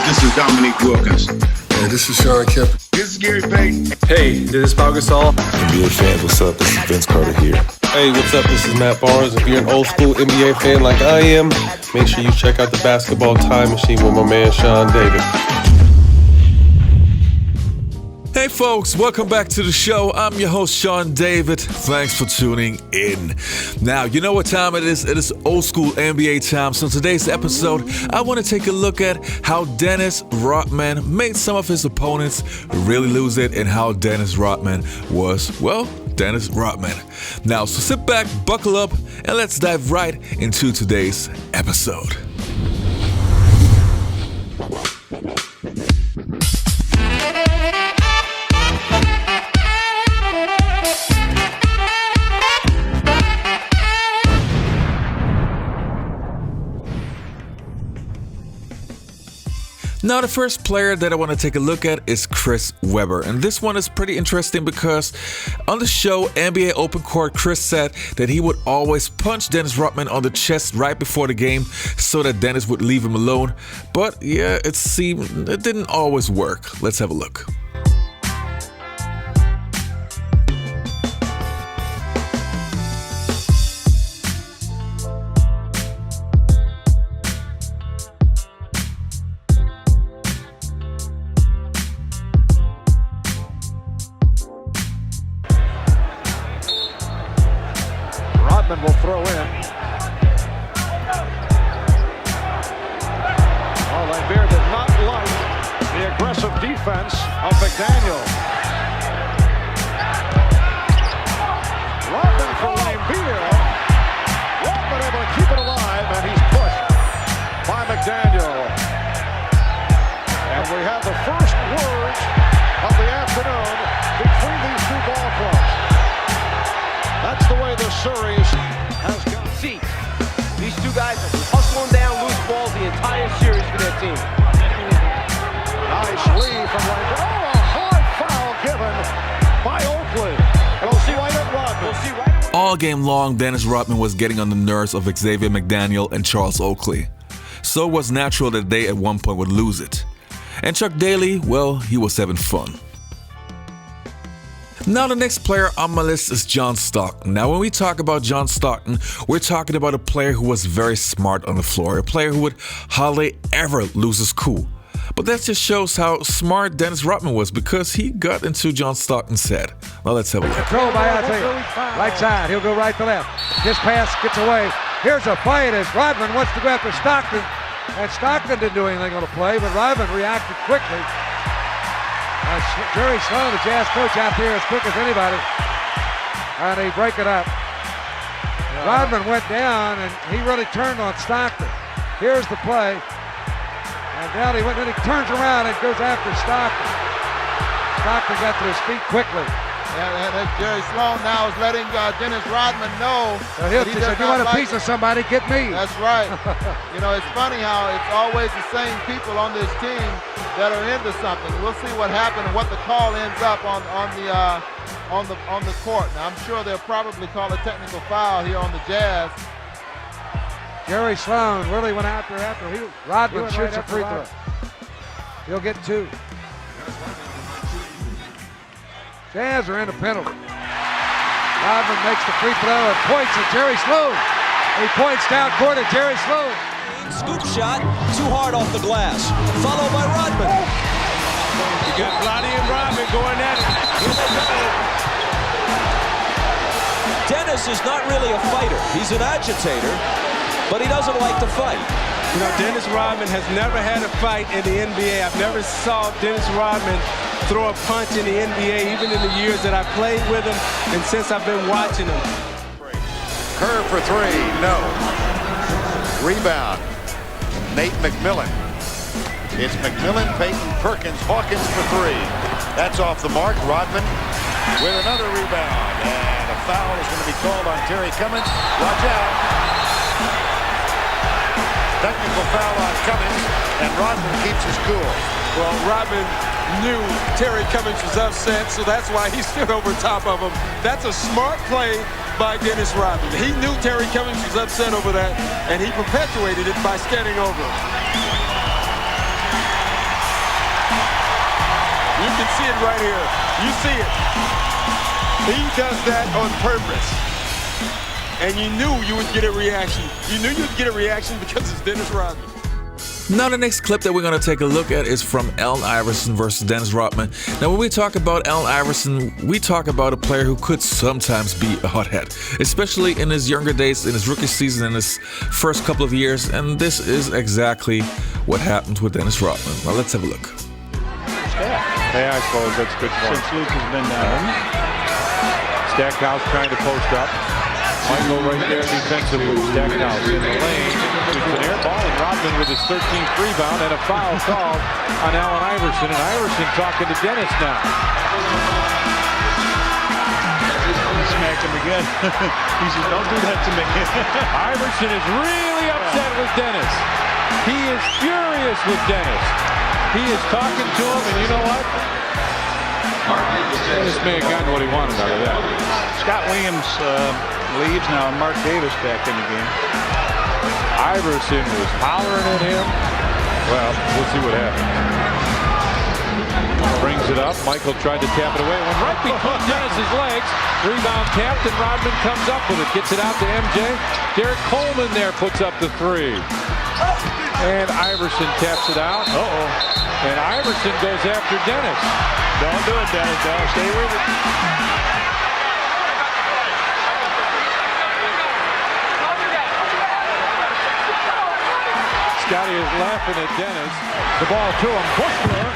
This is Dominique Wilkins. Hey, this is Sean Kemp. This is Gary Payton. Hey, this is Pau Gasol. NBA fans, what's up? This is Vince Carter here. Hey, what's up? This is Matt Barnes. If you're an old school NBA fan like I am, make sure you check out the Basketball Time Machine with my man Sean David. Hey folks, welcome back to the show. I'm your host, Sean David. Thanks for tuning in. Now, you know what time it is? It is old school NBA time. So in today's episode, I want to take a look at how Dennis Rodman made some of his opponents really lose it and how Dennis Rodman was, well, Dennis Rodman. Now, so sit back, buckle up, and let's dive right into today's episode. Now, the first player that I want to take a look at is Chris Webber. And this one is pretty interesting because on the show, NBA Open Court, Chris said that he would always punch Dennis Rodman on the chest right before the game so that Dennis would leave him alone. But yeah, it seemed it didn't always work. Let's have a look. Rodman will throw in. Oh, Lambeer did not like the aggressive defense of McDaniel. Rodman for Lambeer. Rodman able to keep it alive, and he's pushed by McDaniel. And we have the first words of the afternoon between these two ball clubs. That's the way the series has gone. See, these two guys are hustling down loose balls the entire series for their team. Nice lead from Lambeer. Oh, a hard foul given by Oakley. And we'll see right at Rodman. We'll see right. All game long, Dennis Rodman was getting on the nerves of Xavier McDaniel and Charles Oakley. So it was natural that they at one point would lose it. And Chuck Daly, well, he was having fun. Now the next player on my list is John Stockton. Now when we talk about John Stockton, we're talking about a player who was very smart on the floor, a player who would hardly ever lose his cool. But that just shows how smart Dennis Rodman was because he got into John Stockton's head. Now let's have a look. Control by Isaiah. Right side, he'll go right to left. His pass gets away. Here's a fight as Rodman wants to go after Stockton. And Stockton didn't do anything on the play, but Rodman reacted quickly. Jerry Sloan, the Jazz coach, out there as quick as anybody. And he break it up. Rodman went down, and he really turned on Stockton. Here's the play. And down he went, then he turns around and goes after Stockton. Stockton got to his feet quickly. And Jerry Sloan now is letting Dennis Rodman know that he said, you want a piece of somebody, get me. That's right. You know, it's funny how it's always the same people on this team that are into something. We'll see what happens and what the call ends up on the court. Now, I'm sure they'll probably call a technical foul here on the Jazz. Jerry Sloan really went out there after Rodman shoots a free throw. He'll get two. Jazz are in a penalty. Rodman makes the free throw and points at Jerry Sloan. He points down court at Jerry Sloan. Scoop shot, too hard off the glass. Followed by Rodman. You got Vlade and Rodman going at it. Dennis is not really a fighter. He's an agitator, but he doesn't like to fight. You know, Dennis Rodman has never had a fight in the NBA. I've never saw Dennis Rodman throw a punch in the NBA, even in the years that I played with him and since I've been watching him. Curve for three, no. Rebound, Nate McMillan. It's McMillan, Peyton, Perkins, Hawkins for three. That's off the mark. Rodman with another rebound. And a foul is going to be called on Terry Cummings. Watch out. Technical foul on Cummings, and Rodman keeps his cool. Well, Rodman knew Terry Cummings was upset, so that's why he stood over top of him. That's a smart play by Dennis Rodman. He knew Terry Cummings was upset over that, and he perpetuated it by standing over him. can see it right here. You see it. He does that on purpose. And you knew you would get a reaction. You knew you'd get a reaction because it's Dennis Rodman. Now, the next clip that we're going to take a look at is from Allen Iverson versus Dennis Rodman. Now, when we talk about Allen Iverson, we talk about a player who could sometimes be a hothead, especially in his younger days, in his rookie season, in his first couple of years. And this is exactly what happened with Dennis Rodman. Well, let's have a look. Yeah, I suppose that's good for him. Since Luke has been down. Stackhouse trying to post up. Michael right there defensively. Stackhouse in the lane. It's an air ball, and Rodman with his 13th rebound and a foul called on Allen Iverson. And Iverson talking to Dennis now. Smacked him again. He said, don't do that to me. Iverson is really upset with Dennis. He is furious with Dennis. He is talking to him, and you know what? Dennis may have gotten what he wanted out of that. Scott Williams leaves now, and Mark Davis back in the game. Iverson was hollering at him. Well, we'll see what happens. Brings it up. Michael tried to tap it away. Went right between Dennis's legs. Rebound tapped, and Rodman comes up with it. Gets it out to MJ. Derek Coleman there puts up the three. And Iverson taps it out. Uh-oh. And Iverson goes after Dennis. Don't do it, Dennis. Don't stay with it. Scotty is laughing at Dennis. The ball to him. Bushler.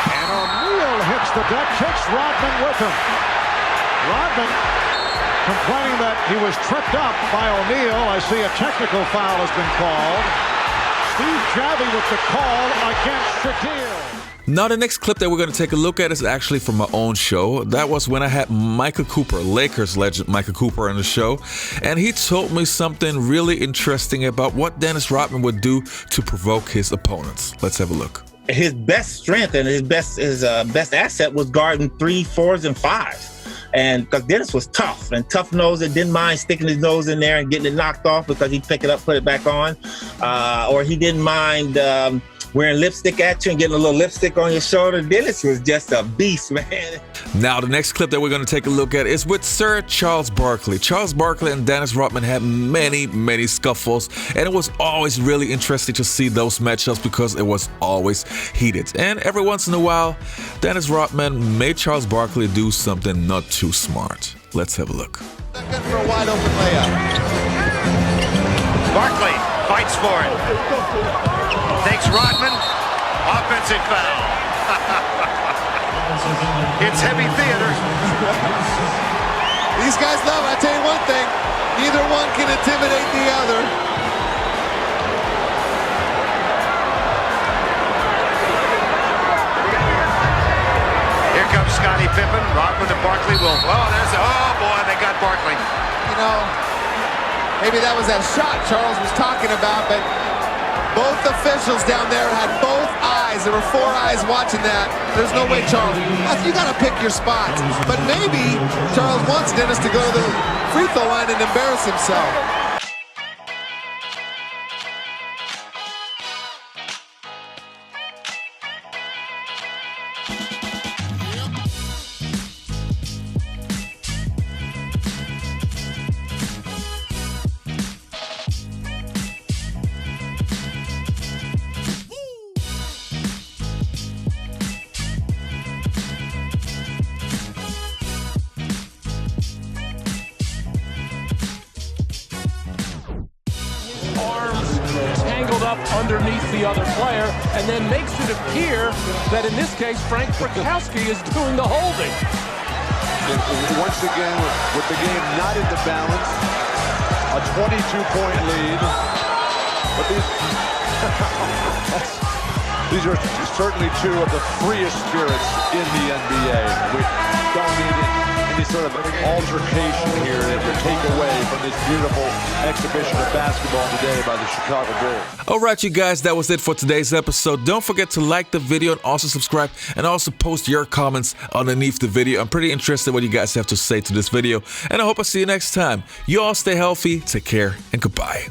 And O'Neal hits the deck. Kicks Rodman with him. Rodman complaining that he was tripped up by O'Neal. I see a technical foul has been called. Steve Javie with the call against Shaquille. Now, the next clip that we're going to take a look at is actually from my own show. That was when I had Michael Cooper, Lakers legend Michael Cooper, on the show. And he told me something really interesting about what Dennis Rodman would do to provoke his opponents. Let's have a look. His best strength and his best asset was guarding 3, 4s, and 5s. And because Dennis was tough and tough-nosed and didn't mind sticking his nose in there and getting it knocked off because he'd pick it up, put it back on. Or he didn't mind wearing lipstick at you and getting a little lipstick on your shoulder. Dennis was just a beast, man. Now, the next clip that we're going to take a look at is with Sir Charles Barkley. Charles Barkley and Dennis Rodman had many, many scuffles, and it was always really interesting to see those matchups because it was always heated. And every once in a while, Dennis Rodman made Charles Barkley do something not too smart. Let's have a look. Good for a wide open layup. Barkley fights for it. Takes Rodman. Offensive foul. It's heavy theater. These guys love it. I tell you one thing. Neither one can intimidate the other. Here comes Scottie Pippen. Rodman to Barkley will. Oh boy, they got Barkley. You know, maybe that was that shot Charles was talking about, but both officials down there had both eyes. There were 4 eyes watching that. There's no way, Charles. You got to pick your spots. But maybe Charles wants Dennis to go to the free throw line and embarrass himself. Up underneath the other player and then makes it appear that in this case Frank Frykowski is doing the holding. Once again, with the game not in the balance, a 22-point lead. But these are certainly two of the freest spirits in the NBA. We don't need any sort of altercation here to take away from this beautiful exhibition of basketball today by the Chicago Bulls. All right, you guys, that was it for today's episode. Don't forget to like the video and also subscribe and also post your comments underneath the video. I'm pretty interested what you guys have to say to this video, and I hope I see you next time. You all stay healthy, take care, and goodbye.